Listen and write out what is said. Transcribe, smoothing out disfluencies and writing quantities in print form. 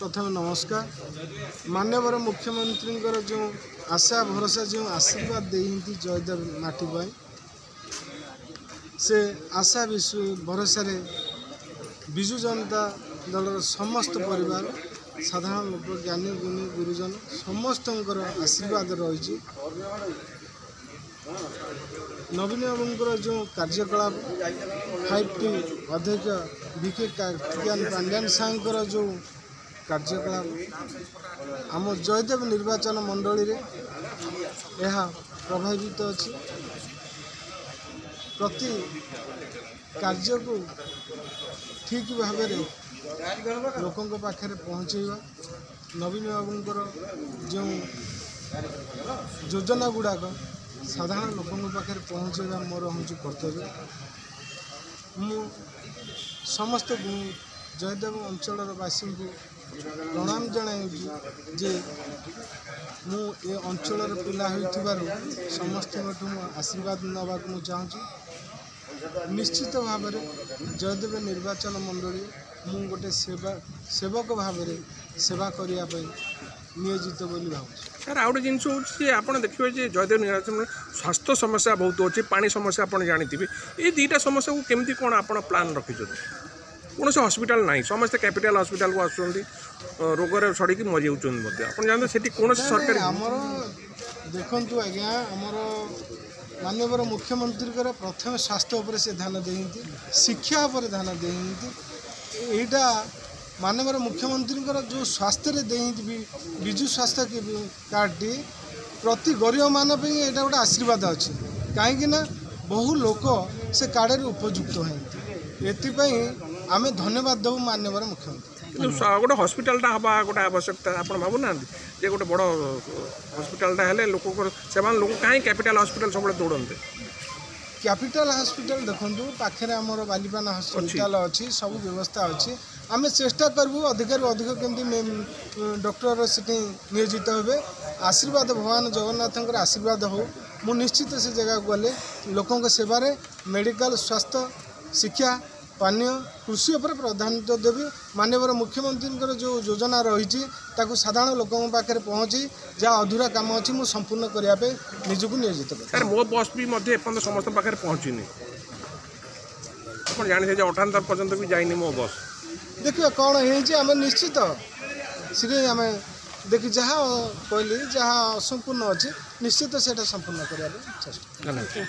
प्रथम नमस्कार। माननीय मुख्यमंत्री जो आशा भरोसा जो आशीर्वाद देती जयदेव माटी से आशा भरोसा विजु जनता दल समस्त परिवार साधारण लोक ज्ञानी गुणी गुरुजन समस्त आशीर्वाद रही। नवीन बाबूर जो कार्यकलाप 5T अध्यक्ष बीके कार्तिकेयन पांड्यान साहर जो कार्यकलाप आम जयदेव निर्वाचन मंडली रे यह प्रभावित अच्छी प्रति कार्य को ठीक भाव लोकों पाखे पहुँचेगा। नवीन बाबूर जो योजना गुड़ाक साधारण लोकों पाखे पहुँचेगा मोर हूँ कर्तव्य। मु समस्त जयदेव अंचलवासी को प्रणाम जनाऊँगी जे मु ए अंचल पिला समस्त आशीर्वाद नवाक चाहूँ। निश्चित भाव जयदेव निर्वाचन मंडली मु गोटे सेवक भाव सेवा करने नियोजित बोली भावुँ। सर आउ गोटे जिनस हो देखिए जयदेव निर्वाचन स्वास्थ्य समस्या बहुत अच्छी, पानी समस्या आप जानते ये दुईटा समस्या को केमती कौन आप प्लान रखी कौन से हॉस्पिटल ना समस्त कैपिटल हॉस्पिटल को आसुँच रोगर सड़ी मरी जाती आप जानते से कौन सरकारी आमर देखु आज्ञा आमर माननीय मुख्यमंत्री प्रथम स्वास्थ्य उपर से ध्यान देती, शिक्षा उपर ध्यान देती। यहाँ माननीय मुख्यमंत्री जो स्वास्थ्य देती विजु स्वास्थ्य कार्ड टी प्रति गरीब मान यहाँ गोटे आशीर्वाद अच्छी कहीं बहु लोक से कार्ड उपयुक्त होती आम धन्यवाद देव माननीय मुख्यमंत्री। गोटे हॉस्पिटलटा हवा गोटे आवश्यकता आप भावुना जे गोटे बड़ हॉस्पिटलटा हेले लोक से लोक कहीं कैपिटल हॉस्पिटल सब दौड़ते। कैपिटल हॉस्पिटल देखो पाखे आमर बालीपाना हॉस्पिटल अच्छी सब व्यवस्था अच्छी। आम चेष्टा करूँ अधिक अधिक केमती डॉक्टर से नियोजित हे। आशीर्वाद भगवान जगन्नाथ आशीर्वाद हो मु निश्चित से जगह गले लोकों सेवार मेडिकल स्वास्थ्य शिक्षा पानीय कृषि उपर प्राधान्य देवी। माननीय मुख्यमंत्री जो योजना रही साधारण लोकों पाखे पहुँची जहाँ अधूरा काम अच्छी मु संपूर्ण करने निजक नियोजित कर। मो बस भी समस्त पाखे पहुँची आप जानते 98 पर्यंत भी जाइनी मो बस। देखिए कौन है आम निश्चित से आम देखिए जहाँ कहली जहाँ असंपूर्ण अच्छी निश्चित से संपूर्ण करने चेष्टा।